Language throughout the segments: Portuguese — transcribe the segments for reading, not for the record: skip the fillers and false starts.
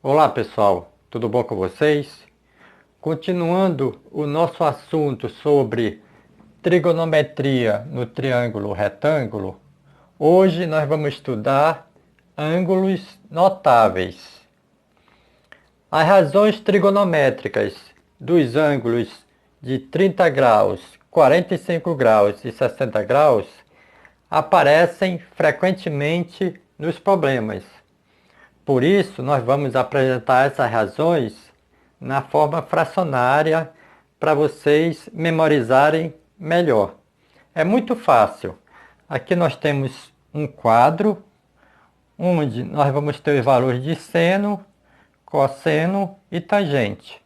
Olá pessoal, tudo bom com vocês? Continuando o nosso assunto sobre trigonometria no triângulo retângulo, hoje nós vamos estudar ângulos notáveis. As razões trigonométricas dos ângulos de 30 graus, 45 graus e 60 graus aparecem frequentemente nos problemas. Por isso, nós vamos apresentar essas razões na forma fracionária para vocês memorizarem melhor. É muito fácil. Aqui nós temos um quadro onde nós vamos ter os valores de seno, cosseno e tangente.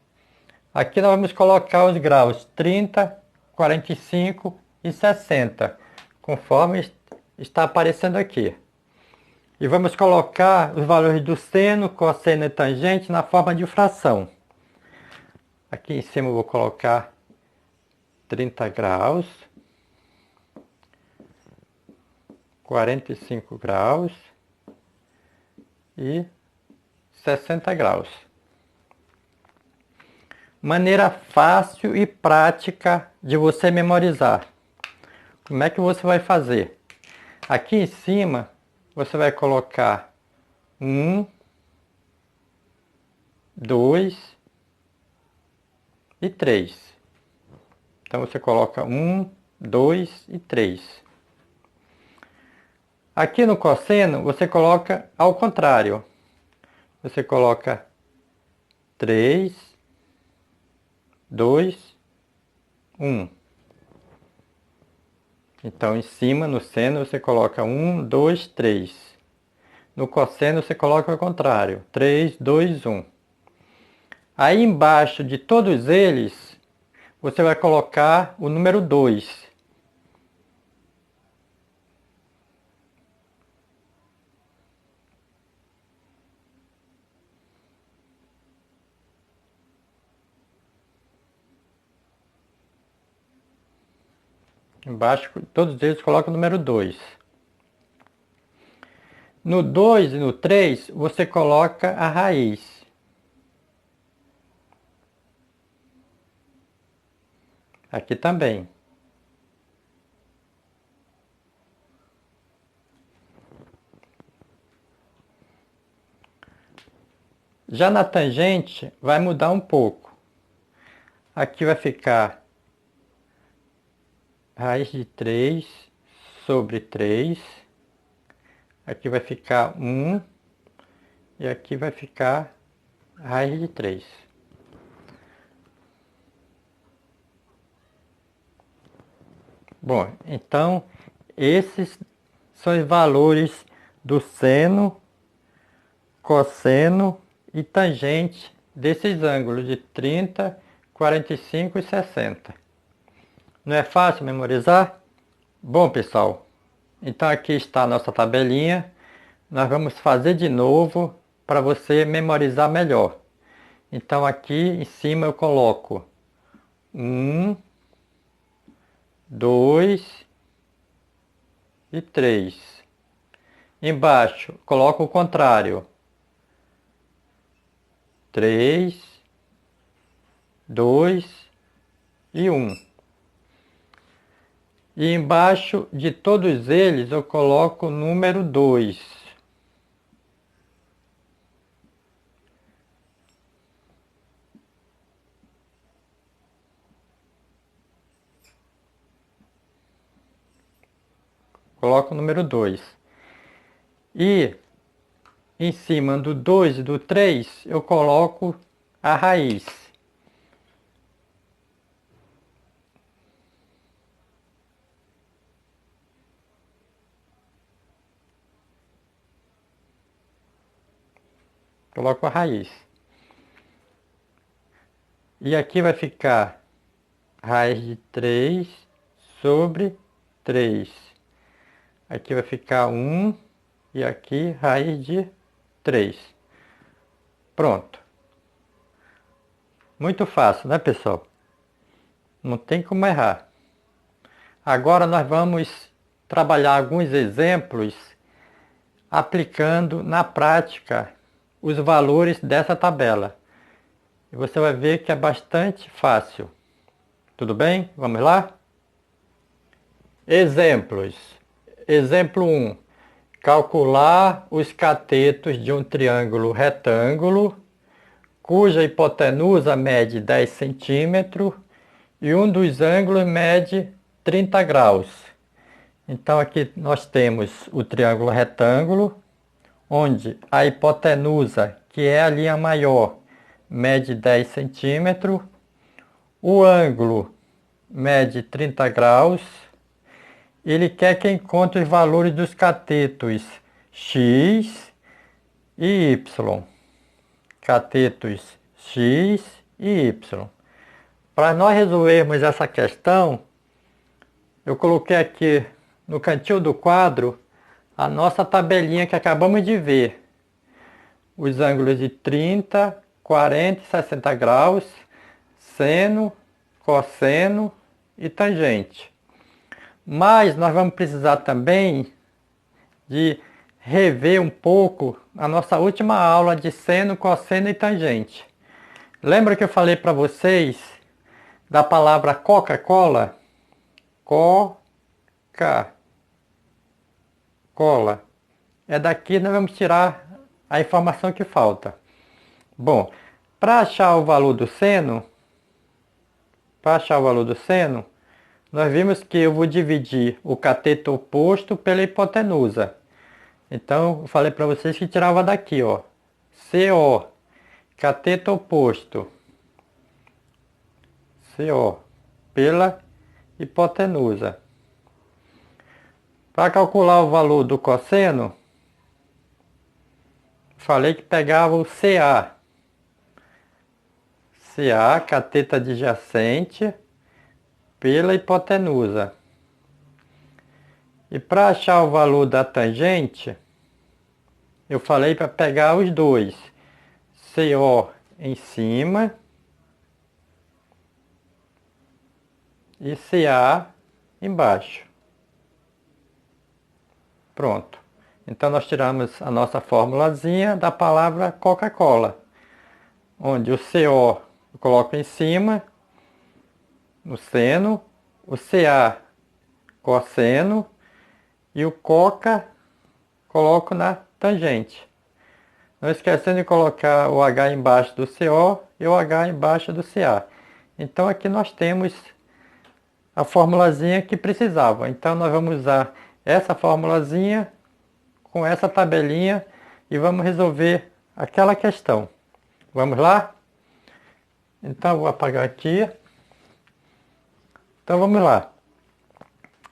Aqui nós vamos colocar os graus 30, 45 e 60, conforme está aparecendo aqui. E vamos colocar os valores do seno, cosseno e tangente na forma de fração. Aqui em cima eu vou colocar 30 graus, 45 graus e 60 graus. Maneira fácil e prática de você memorizar. Como é que você vai fazer? Aqui em cima você vai colocar 1, 2 e 3. Então você coloca 1, 2 e 3. Aqui no cosseno você coloca ao contrário. Você coloca 3, 2, 1. Então, em cima, no seno, você coloca 1, 2, 3. No cosseno, você coloca ao contrário. 3, 2, 1. Aí, embaixo de todos eles, você vai colocar o número 2. Embaixo, todos eles colocam o número 2. No 2 e no 3, você coloca a raiz. Aqui também. Já na tangente, vai mudar um pouco. Aqui vai ficar raiz de 3 sobre 3. Aqui vai ficar 1 e aqui vai ficar raiz de 3. Bom, então esses são os valores do seno, cosseno e tangente desses ângulos de 30, 45 e 60. Não é fácil memorizar? Bom, pessoal, então aqui está a nossa tabelinha. Nós vamos fazer de novo para você memorizar melhor. Então aqui em cima eu coloco 1, 2 e 3. Embaixo coloco o contrário. 3, 2 e 1. E embaixo de todos eles eu coloco o número 2. Coloco o número 2. E em cima do 2 e do 3 eu coloco a raiz. Coloco a raiz. E aqui vai ficar raiz de 3 sobre 3. Aqui vai ficar 1 e aqui raiz de 3. Pronto. Muito fácil, né, pessoal? Não tem como errar. Agora nós vamos trabalhar alguns exemplos aplicando na prática os valores dessa tabela. E você vai ver que é bastante fácil. Tudo bem? Vamos lá? Exemplos. Exemplo 1. Calcular os catetos de um triângulo retângulo, cuja hipotenusa mede 10 centímetros e um dos ângulos mede 30 graus. Então aqui nós temos o triângulo retângulo, onde a hipotenusa, que é a linha maior, mede 10 centímetros, o ângulo mede 30 graus. Ele quer que encontre os valores dos catetos x e y. Catetos x e y. Para nós resolvermos essa questão, eu coloquei aqui no cantinho do quadro a nossa tabelinha que acabamos de ver. Os ângulos de 30, 40 e 60 graus, seno, cosseno e tangente. Mas nós vamos precisar também de rever um pouco a nossa última aula de seno, cosseno e tangente. Lembra que eu falei para vocês da palavra Coca-Cola? Coca-Cola. É daqui nós vamos tirar a informação que falta. Bom, para achar o valor do seno, nós vimos que eu vou dividir o cateto oposto pela hipotenusa. Então, eu falei para vocês que tirava daqui, ó. CO, cateto oposto. CO, pela hipotenusa. Para calcular o valor do cosseno, falei que pegava o CA. CA, cateto adjacente, pela hipotenusa. E para achar o valor da tangente, eu falei para pegar os dois. CO em cima e CA embaixo. Pronto. Então nós tiramos a nossa formulazinha da palavra Coca-Cola, onde o CO eu coloco em cima, no seno, o CA cosseno e o coca coloco na tangente. Não esquecendo de colocar o H embaixo do CO e o H embaixo do CA. Então aqui nós temos a formulazinha que precisava. Então nós vamos usar essa formulazinha com essa tabelinha e vamos resolver aquela questão. Vamos lá? Então vou apagar aqui. Então vamos lá.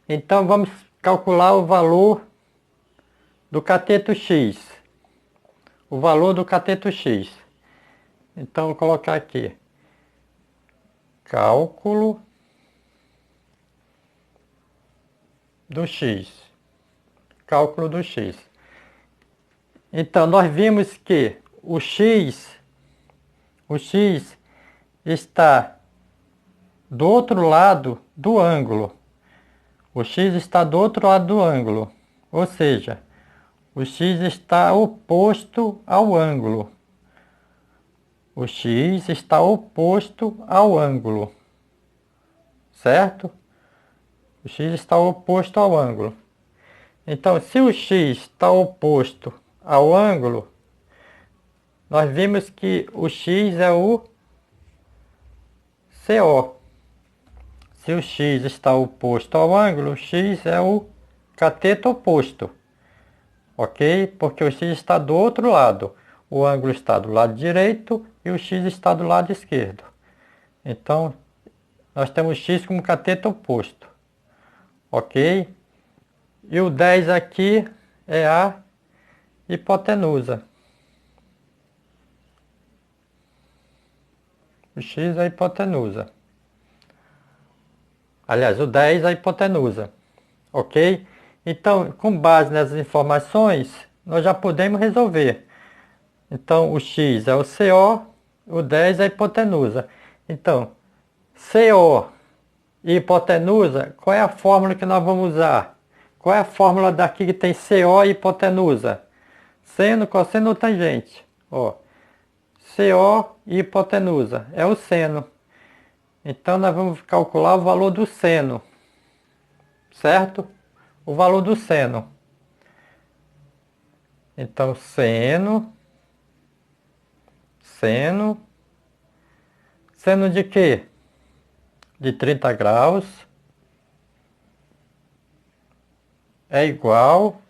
Então vamos calcular o valor do cateto X. O valor do cateto X. Então vou colocar aqui. Cálculo do X. Cálculo do X. Então nós vimos que o X está do outro lado do ângulo. O X está do outro lado do ângulo. Ou seja, o X está oposto ao ângulo. O X está oposto ao ângulo. Certo? O X está oposto ao ângulo. Então, se o X está oposto ao ângulo, nós vimos que o X é o CO. Se o X está oposto ao ângulo, o X é o cateto oposto. Ok? Porque o X está do outro lado. O ângulo está do lado direito e o X está do lado esquerdo. Então, nós temos X como cateto oposto. Ok? E o 10 aqui é a hipotenusa. O X é a hipotenusa. Aliás, o 10 é a hipotenusa. Ok? Então, com base nessas informações, nós já podemos resolver. Então, o X é o CO, o 10 é a hipotenusa. Então, CO e hipotenusa, qual é a fórmula que nós vamos usar? Qual é a fórmula daqui que tem CO e hipotenusa? Seno, cosseno ou tangente? Ó, CO e hipotenusa é o seno. Então nós vamos calcular o valor do seno, certo? O valor do seno. Então seno de quê? De 30 graus é igual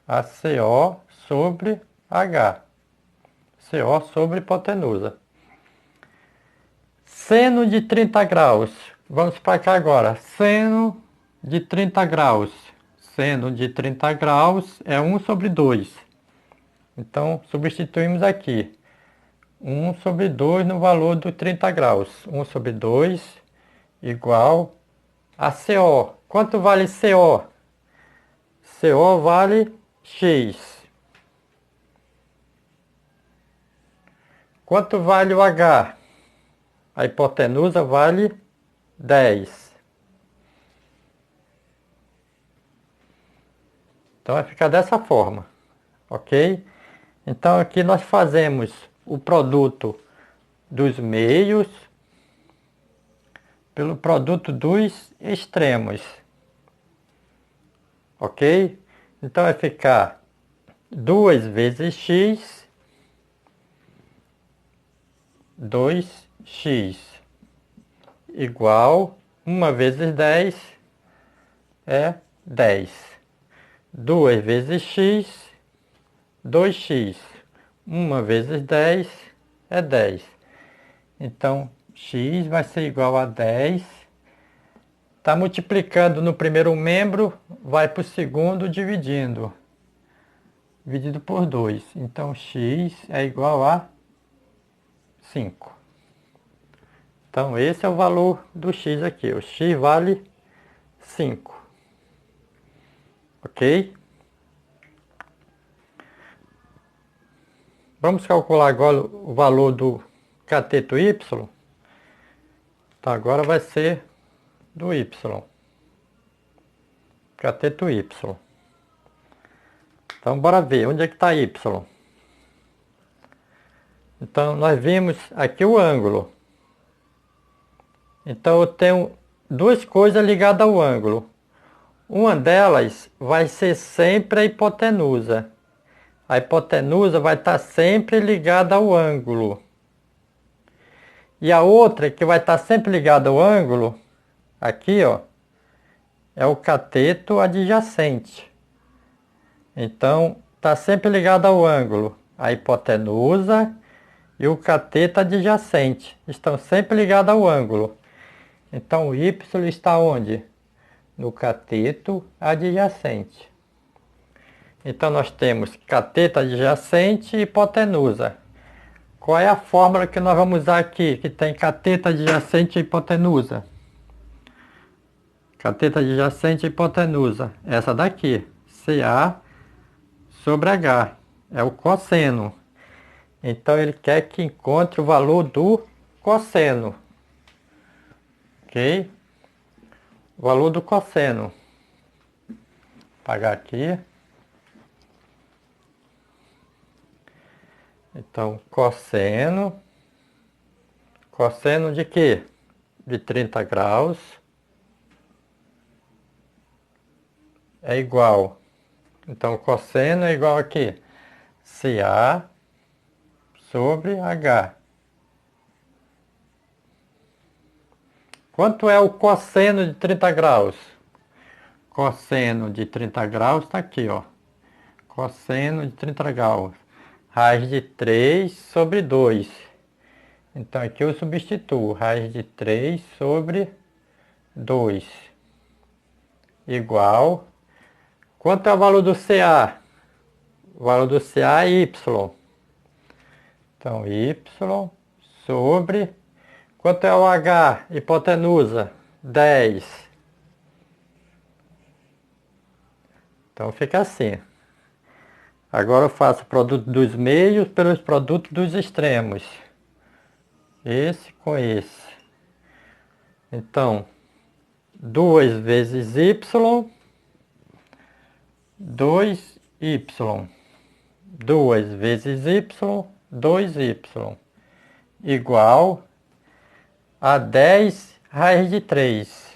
a CO sobre H. CO sobre hipotenusa. Seno de 30 graus. Vamos para cá agora. Seno de 30 graus. Seno de 30 graus é 1 sobre 2. Então, substituímos aqui. 1 sobre 2 no valor do 30 graus. 1 sobre 2 igual a CO. Quanto vale CO? CO vale X. Quanto vale o H? A hipotenusa vale 10. Então vai ficar dessa forma, ok? Então aqui nós fazemos o produto dos meios pelo produto dos extremos, ok? Então vai ficar 2 vezes x, 2x, igual 1 vezes 10 é 10. 2 vezes x, 2x. 1 vezes 10 é 10. Então, x vai ser igual a 10. Está multiplicando no primeiro membro, vai para o segundo dividindo. Dividido por 2. Então, x é igual a 5. Então, esse é o valor do x aqui. O x vale 5. Ok? Vamos calcular agora o valor do cateto y. Então, agora vai ser do y. Cateto y. Então, bora ver onde é que está y. Então, nós vimos aqui o ângulo. Então, eu tenho duas coisas ligadas ao ângulo. Uma delas vai ser sempre a hipotenusa. A hipotenusa vai estar sempre ligada ao ângulo. E a outra que vai estar sempre ligada ao ângulo, aqui ó, é o cateto adjacente. Então, está sempre ligado ao ângulo. A hipotenusa e o cateto adjacente estão sempre ligados ao ângulo. Então, o y está onde? No cateto adjacente. Então, nós temos cateto adjacente e hipotenusa. Qual é a fórmula que nós vamos usar aqui, que tem cateto adjacente e hipotenusa? Cateto adjacente e hipotenusa. Essa daqui, CA sobre H. É o cosseno. Então, ele quer que encontre o valor do cosseno. Ok? O valor do cosseno. Vou apagar aqui. Então, cosseno de quê? De 30 graus é igual. Então, cosseno é igual a quê? CA sobre H. Quanto é o cosseno de 30 graus? Cosseno de 30 graus está aqui, ó. Cosseno de 30 graus. Raiz de 3 sobre 2. Então aqui eu substituo raiz de 3 sobre 2. Igual. Quanto é o valor do CA? O valor do CA é Y. Então Y sobre. Quanto é o H? Hipotenusa? 10. Então fica assim. Agora eu faço o produto dos meios pelos produtos dos extremos. Esse com esse. Então, 2 vezes y, 2 y. 2 vezes y, 2y, igual a 10 raiz de 3.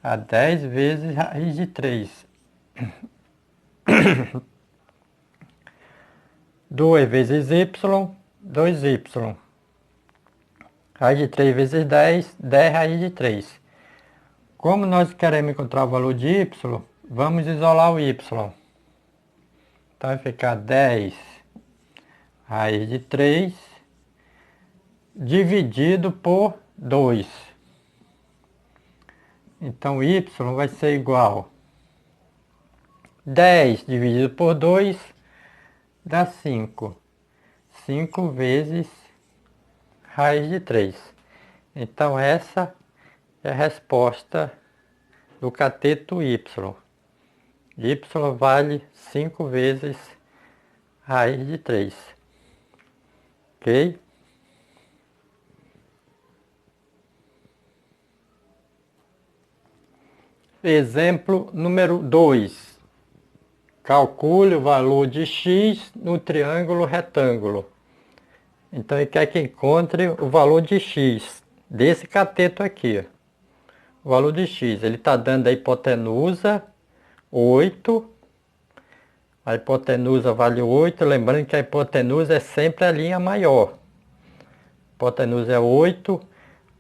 A 10 vezes raiz de 3. 2 vezes y, 2y. Raiz de 3 vezes 10, 10 raiz de 3. Como nós queremos encontrar o valor de y, vamos isolar o y. Então vai ficar 10 raiz de 3 dividido por 2. Então y vai ser igual 10 dividido por 2 dá 5. 5 vezes raiz de 3. Então essa é a resposta do cateto y. Y vale 5 vezes raiz de 3. Ok? Exemplo número 2. Calcule o valor de x no triângulo retângulo. Então ele quer que encontre o valor de x desse cateto aqui. O valor de x, ele está dando a hipotenusa 8. A hipotenusa vale 8, lembrando que a hipotenusa é sempre a linha maior. A hipotenusa é 8,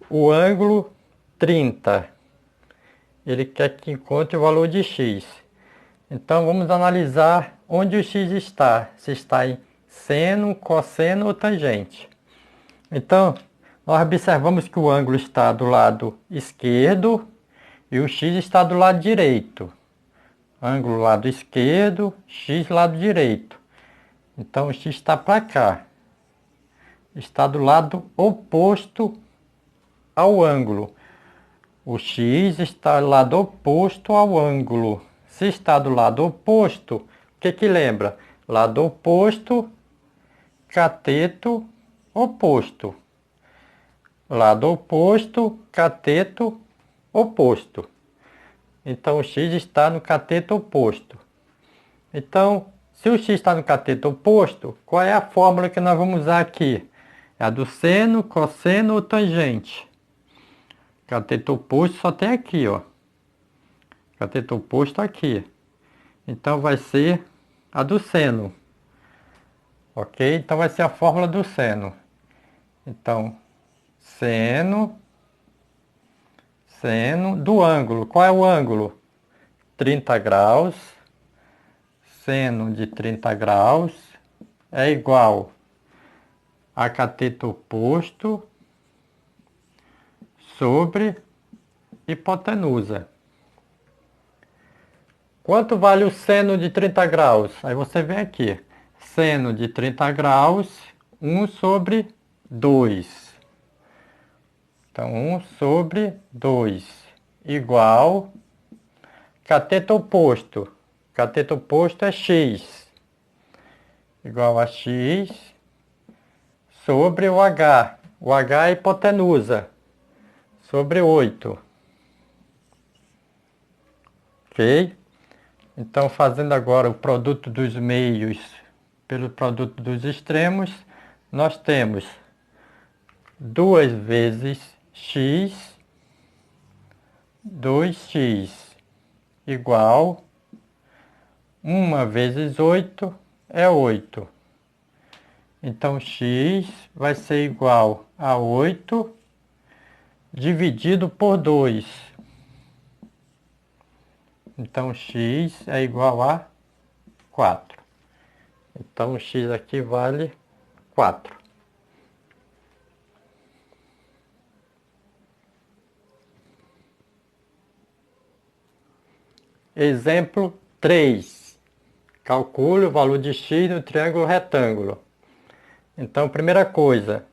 o ângulo 30. Ele quer que encontre o valor de x. Então vamos analisar onde o x está. Se está em seno, cosseno ou tangente. Então, nós observamos que o ângulo está do lado esquerdo e o x está do lado direito. Ângulo lado esquerdo, x lado direito. Então o x está para cá. Está do lado oposto ao ângulo. O x está do lado oposto ao ângulo. Se está do lado oposto, o que lembra? Lado oposto, cateto oposto. Lado oposto, cateto oposto. Então o x está no cateto oposto. Então, se o x está no cateto oposto, qual é a fórmula que nós vamos usar aqui? É a do seno, cosseno ou tangente. Cateto oposto só tem aqui, ó. Cateto oposto aqui. Então vai ser a do seno. Ok? Então vai ser a fórmula do seno. Então, seno do ângulo. Qual é o ângulo? 30 graus. Seno de 30 graus é igual a cateto oposto sobre hipotenusa. Quanto vale o seno de 30 graus? Aí você vem aqui. Seno de 30 graus, 1 sobre 2. Então, 1 sobre 2 igual cateto oposto. Cateto oposto é x. Igual a x sobre o h. O h é hipotenusa. Sobre 8. Ok? Então, fazendo agora o produto dos meios pelo produto dos extremos, nós temos 2 vezes x, 2x, igual 1 vezes 8 é 8. Então, x vai ser igual a 8 dividido por 2. Então, x é igual a 4. Então, o x aqui vale 4. Exemplo 3. Calcule o valor de x no triângulo retângulo. Então, primeira coisa,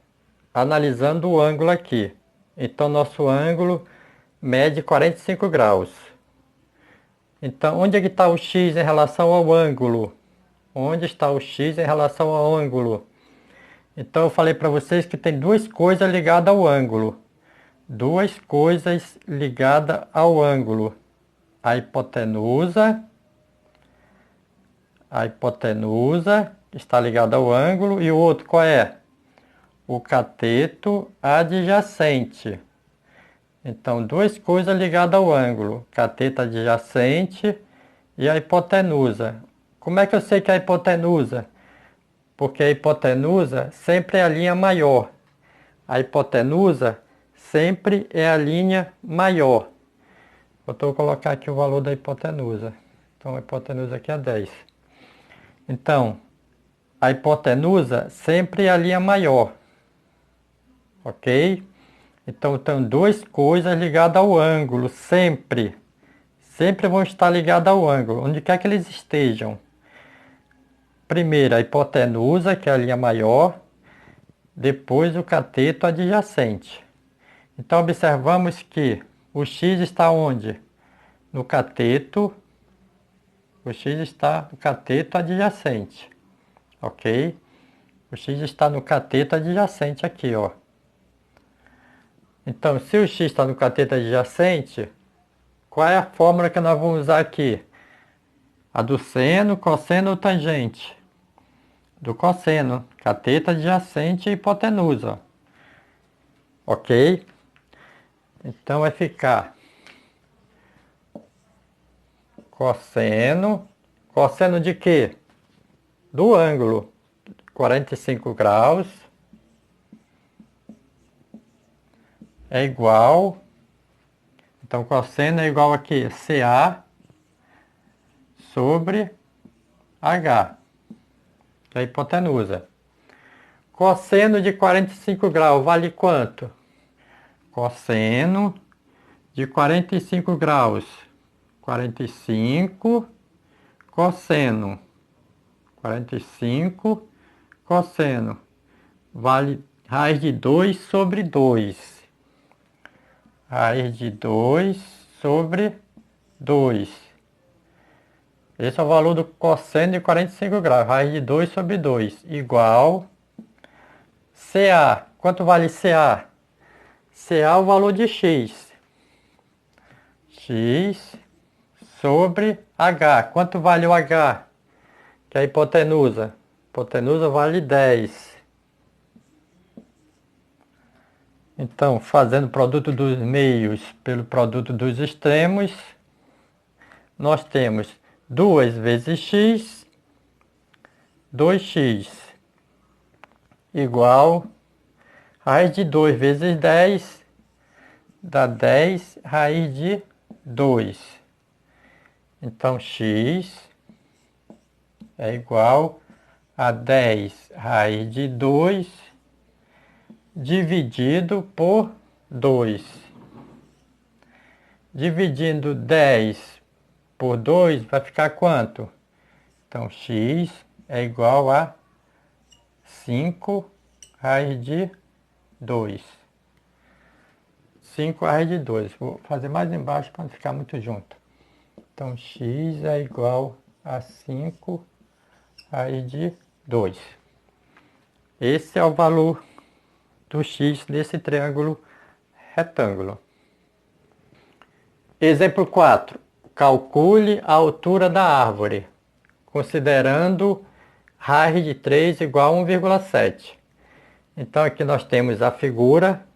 analisando o ângulo aqui. Então, nosso ângulo mede 45 graus. Então, onde é que está o x em relação ao ângulo? Onde está o x em relação ao ângulo? Então, eu falei para vocês que tem duas coisas ligadas ao ângulo. Duas coisas ligadas ao ângulo. A hipotenusa a hipotenusa está ligada ao ângulo e o outro qual é? O cateto adjacente. Então, duas coisas ligadas ao ângulo, cateto adjacente e a hipotenusa. Como é que eu sei que é a hipotenusa? Porque a hipotenusa sempre é a linha maior. A hipotenusa sempre é a linha maior. Vou colocar aqui o valor da hipotenusa. Então, a hipotenusa aqui é 10. Então, a hipotenusa sempre é a linha maior. Ok? Então, tem duas coisas ligadas ao ângulo, sempre. Sempre vão estar ligadas ao ângulo, onde quer que eles estejam. Primeiro, a hipotenusa, que é a linha maior. Depois, o cateto adjacente. Então, observamos que o x está onde? No cateto. O x está no cateto adjacente. Ok? O x está no cateto adjacente aqui, ó. Então, se o x está no cateto adjacente, qual é a fórmula que nós vamos usar aqui? A do seno, cosseno ou tangente? Do cosseno, cateto adjacente e hipotenusa. Ok? Então vai ficar cosseno. Cosseno de quê? Do ângulo. 45 graus. É igual. Então, cosseno é igual aqui, CA sobre H, que é a hipotenusa. Cosseno de 45 graus vale quanto? Cosseno de 45 graus. 45 cosseno. 45 cosseno. Vale raiz de 2 sobre 2. Raiz de 2 sobre 2. Esse é o valor do cosseno de 45 graus. Raiz de 2 sobre 2. Igual CA. Quanto vale CA? CA é o valor de x. X sobre H. Quanto vale o H? Que é a hipotenusa. Hipotenusa vale 10. Então, fazendo o produto dos meios pelo produto dos extremos, nós temos 2 vezes x, 2x, igual raiz de 2 vezes 10, dá 10 raiz de 2. Então, x é igual a 10 raiz de 2 dividido por 2. Dividindo 10 por 2 vai ficar quanto? Então, x é igual a 5 raiz de 2. 5 raiz de 2. Vou fazer mais embaixo para não ficar muito junto. Então, x é igual a 5 raiz de 2. Esse é o valor do x desse triângulo retângulo. Exemplo 4. Calcule a altura da árvore, considerando raiz de 3 igual a 1,7. Então aqui nós temos a figura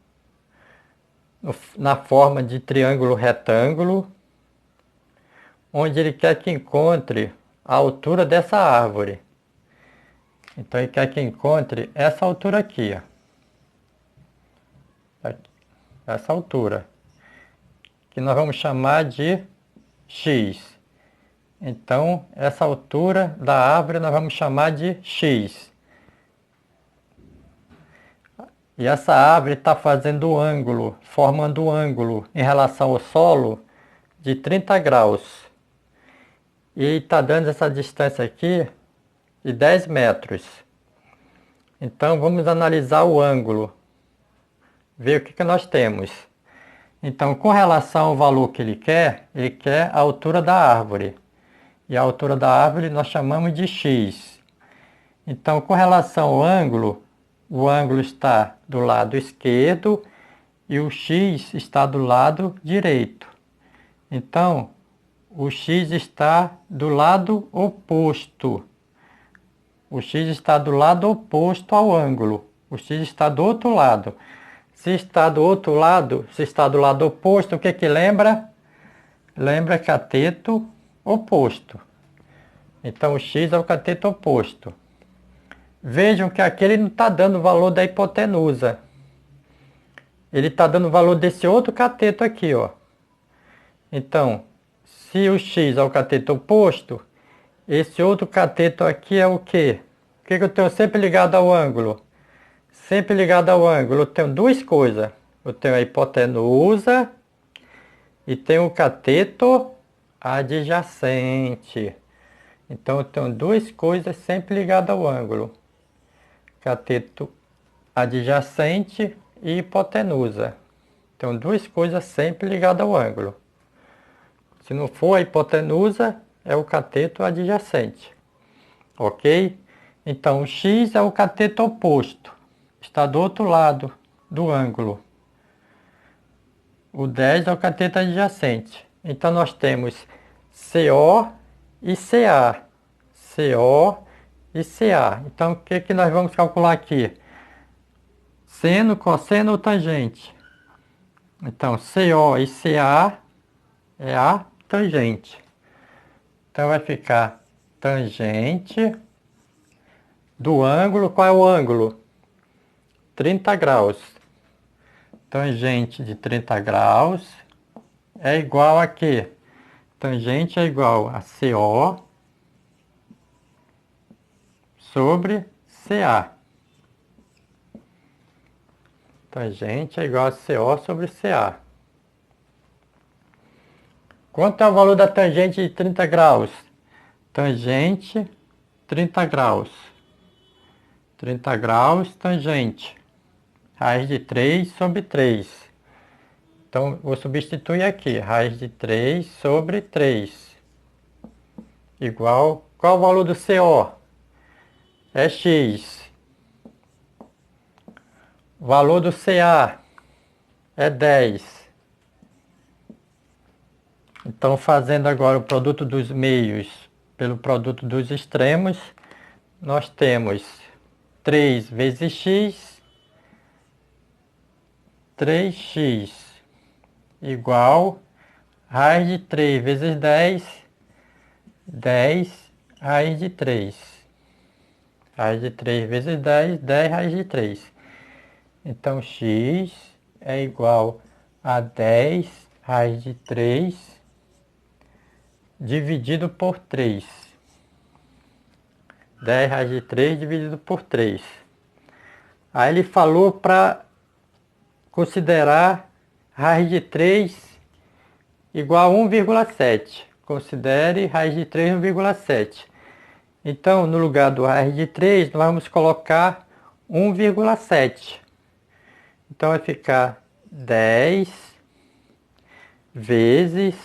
na forma de triângulo retângulo, onde ele quer que encontre a altura dessa árvore. Então ele quer que encontre essa altura aqui, ó. Essa altura, que nós vamos chamar de x. Então, essa altura da árvore nós vamos chamar de x. E essa árvore está fazendo ângulo, formando um ângulo em relação ao solo de 30 graus. E está dando essa distância aqui de 10 metros. Então, vamos analisar o ângulo. Ver o que nós temos. Então, com relação ao valor que ele quer a altura da árvore. E a altura da árvore nós chamamos de x. Então, com relação ao ângulo, o ângulo está do lado esquerdo e o x está do lado direito. Então, o x está do lado oposto. O x está do lado oposto ao ângulo. O x está do outro lado. Se está do outro lado, se está do lado oposto, o que que lembra? Lembra cateto oposto. Então, o x é o cateto oposto. Vejam que aqui ele não está dando o valor da hipotenusa. Ele está dando o valor desse outro cateto aqui, ó. Então, se o x é o cateto oposto, esse outro cateto aqui é o quê? O que eu tenho sempre ligado ao ângulo? Sempre ligado ao ângulo, eu tenho duas coisas. Eu tenho a hipotenusa e tenho o cateto adjacente. Então, eu tenho duas coisas sempre ligadas ao ângulo. Cateto adjacente e hipotenusa. Então, duas coisas sempre ligadas ao ângulo. Se não for a hipotenusa, é o cateto adjacente. Ok? Então, o x é o cateto oposto. Está do outro lado do ângulo. O 10 é o cateto adjacente. Então, nós temos CO e CA. CO e CA. Então, o que que nós vamos calcular aqui? Seno, cosseno ou tangente? Então, CO e CA é a tangente. Então, vai ficar tangente do ângulo. Qual é o ângulo? 30 graus. Tangente de 30 graus é igual a quê? Tangente é igual a CO sobre CA. Tangente é igual a CO sobre CA. Quanto é o valor da tangente de 30 graus? Tangente, 30 graus. 30 graus, tangente. Raiz de 3 sobre 3. Então, vou substituir aqui. Raiz de 3 sobre 3. Igual... Qual o valor do CO? É x. O valor do CA é 10. Então, fazendo agora o produto dos meios pelo produto dos extremos, nós temos 3 vezes x, 3x, igual raiz de 3 vezes 10, 10 raiz de 3. Raiz de 3 vezes 10, 10 raiz de 3. Então, x é igual a 10 raiz de 3 dividido por 3. 10 raiz de 3 dividido por 3. Aí ele falou para considerar raiz de 3 igual a 1,7. Considere raiz de 3 1,7. Então, no lugar do raiz de 3, nós vamos colocar 1,7. Então, vai ficar 10 vezes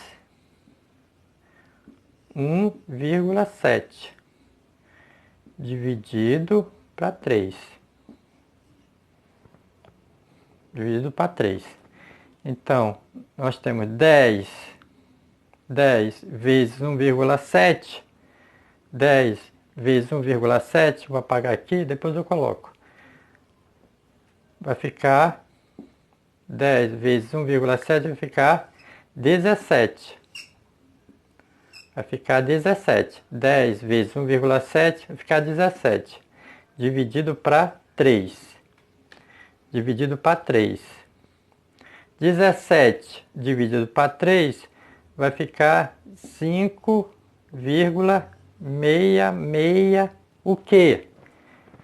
1,7 dividido para 3. Dividido para 3. Então, nós temos 10 vezes 1,7. 10 vezes 1,7. Vou apagar aqui, depois eu coloco. Vai ficar 10 vezes 1,7 vai ficar 17. Vai ficar 17. 10 vezes 1,7 vai ficar 17. Dividido para 3. Dividido para 3. 17 dividido para 3 vai ficar 5,66 o quê?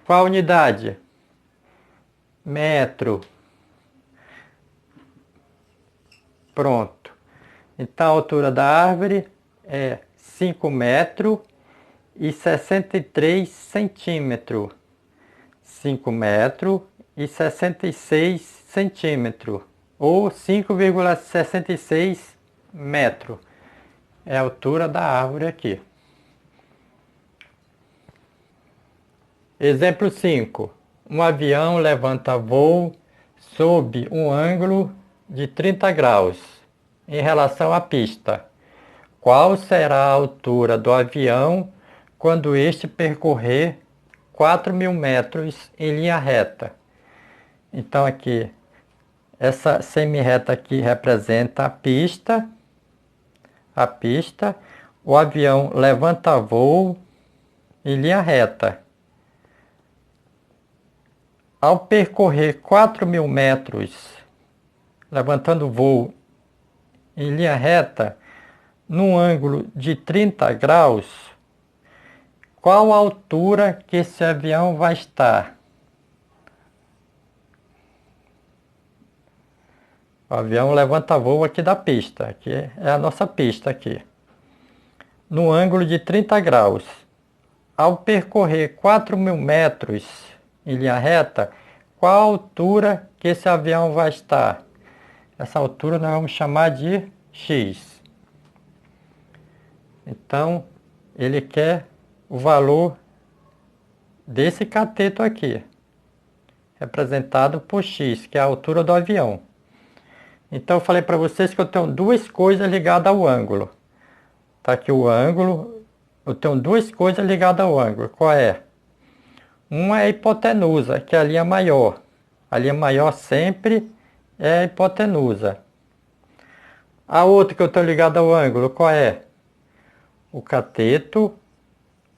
Qual unidade? Metro. Pronto. Então a altura da árvore é 5 metros e 63 centímetros. 5 metros e 66 centímetros. Ou 5,66 metros. É a altura da árvore aqui. Exemplo 5. Um avião levanta voo sob um ângulo de 30 graus em relação à pista. Qual será a altura do avião quando este percorrer 4.000 metros em linha reta? Então aqui, essa semi-reta aqui representa a pista, o avião levanta voo em linha reta. Ao percorrer 4.000 metros, levantando voo em linha reta, num ângulo de 30 graus, qual a altura que esse avião vai estar? O avião levanta voo aqui da pista, aqui é a nossa pista aqui. No ângulo de 30 graus. Ao percorrer 4.000 metros em linha reta, qual a altura que esse avião vai estar? Essa altura nós vamos chamar de x. Então, ele quer o valor desse cateto aqui, representado por x, que é a altura do avião. Então, eu falei para vocês que eu tenho duas coisas ligadas ao ângulo. Está aqui o ângulo, eu tenho duas coisas ligadas ao ângulo. Qual é? Uma é a hipotenusa, que é a linha maior. A linha maior sempre é a hipotenusa. A outra que eu estou ligado ao ângulo, qual é? O cateto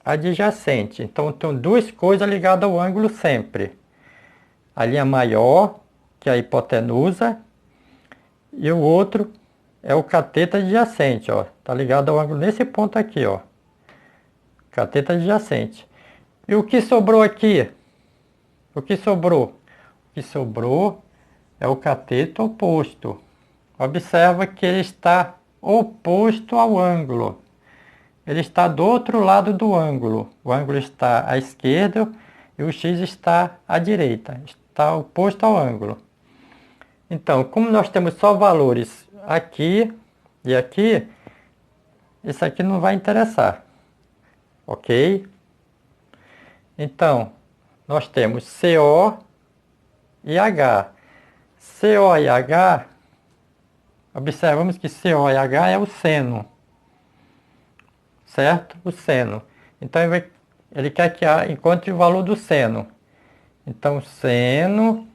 adjacente. Então, eu tenho duas coisas ligadas ao ângulo sempre. A linha maior, que é a hipotenusa, e o outro é o cateto adjacente, ó. Tá ligado ao ângulo nesse ponto aqui, ó. Cateto adjacente. E o que sobrou aqui? O que sobrou? O que sobrou é o cateto oposto. Observa que ele está oposto ao ângulo. Ele está do outro lado do ângulo. O ângulo está à esquerda e o x está à direita. Está oposto ao ângulo. Então, como nós temos só valores aqui e aqui, isso aqui não vai interessar. Ok? Então, nós temos CO e H. CO e H, observamos que CO e H é o seno. Certo? O seno. Então, ele quer que encontre o valor do seno. Então, seno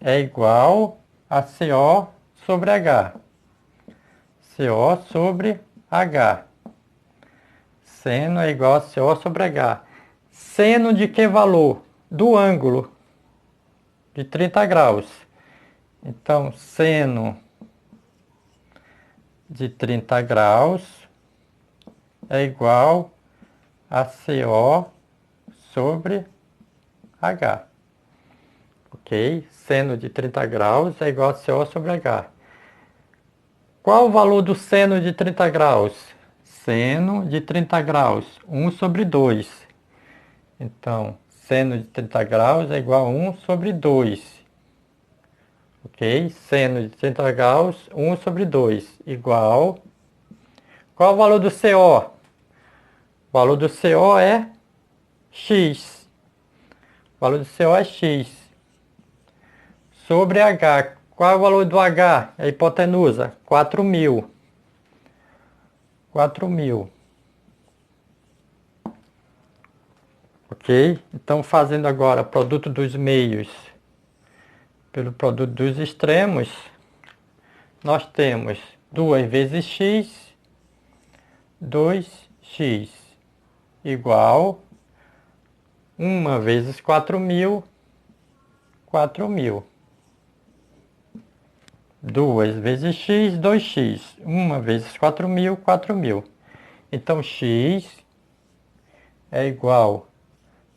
é igual a CO sobre H. CO sobre H. Seno é igual a CO sobre H. Seno de que valor? Do ângulo de 30 graus. Então, seno de 30 graus é igual a CO sobre H. Ok? Seno de 30 graus é igual a CO sobre H. Qual o valor do seno de 30 graus? Seno de 30 graus, 1 sobre 2. Então, seno de 30 graus é igual a 1 sobre 2. Ok? Seno de 30 graus, 1 sobre 2, igual... Qual o valor do CO? O valor do CO é x. O valor do CO é x. Sobre H. Qual é o valor do H? É a hipotenusa. 4.000. 4.000. Ok? Então, fazendo agora produto dos meios pelo produto dos extremos, nós temos 2 vezes x, 2x, igual 1 vezes 4.000, 4.000. 2 vezes x, 2x. 1 vezes 4.000, 4.000. Então, x é igual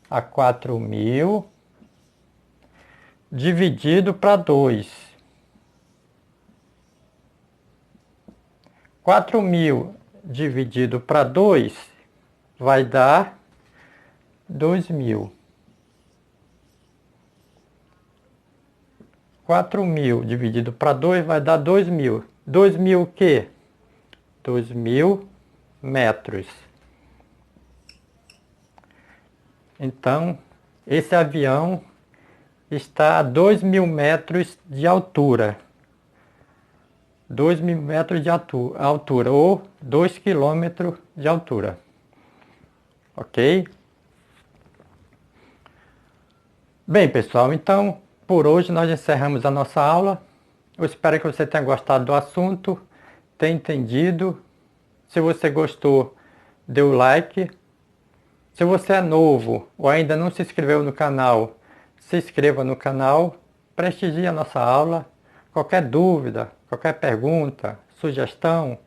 a 4.000 dividido para 2. 4.000 dividido para 2 vai dar 2.000. 4.000 dividido para 2 vai dar 2.000. 2.000 o quê? 2.000 metros. Então, esse avião está a 2.000 metros de altura. 2 metros de altura ou 2 quilômetros de altura. Ok? Bem, pessoal, então por hoje nós encerramos a nossa aula. Eu espero que você tenha gostado do assunto, tenha entendido. Se você gostou, dê o like. Se você é novo ou ainda não se inscreveu no canal, se inscreva no canal, prestigie a nossa aula. Qualquer dúvida, qualquer pergunta, sugestão,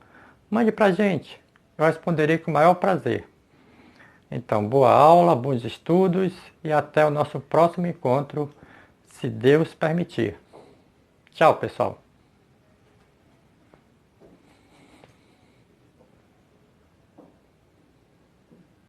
mande pra gente. Eu responderei com o maior prazer. Então, boa aula, bons estudos e até o nosso próximo encontro, se Deus permitir. Tchau, pessoal.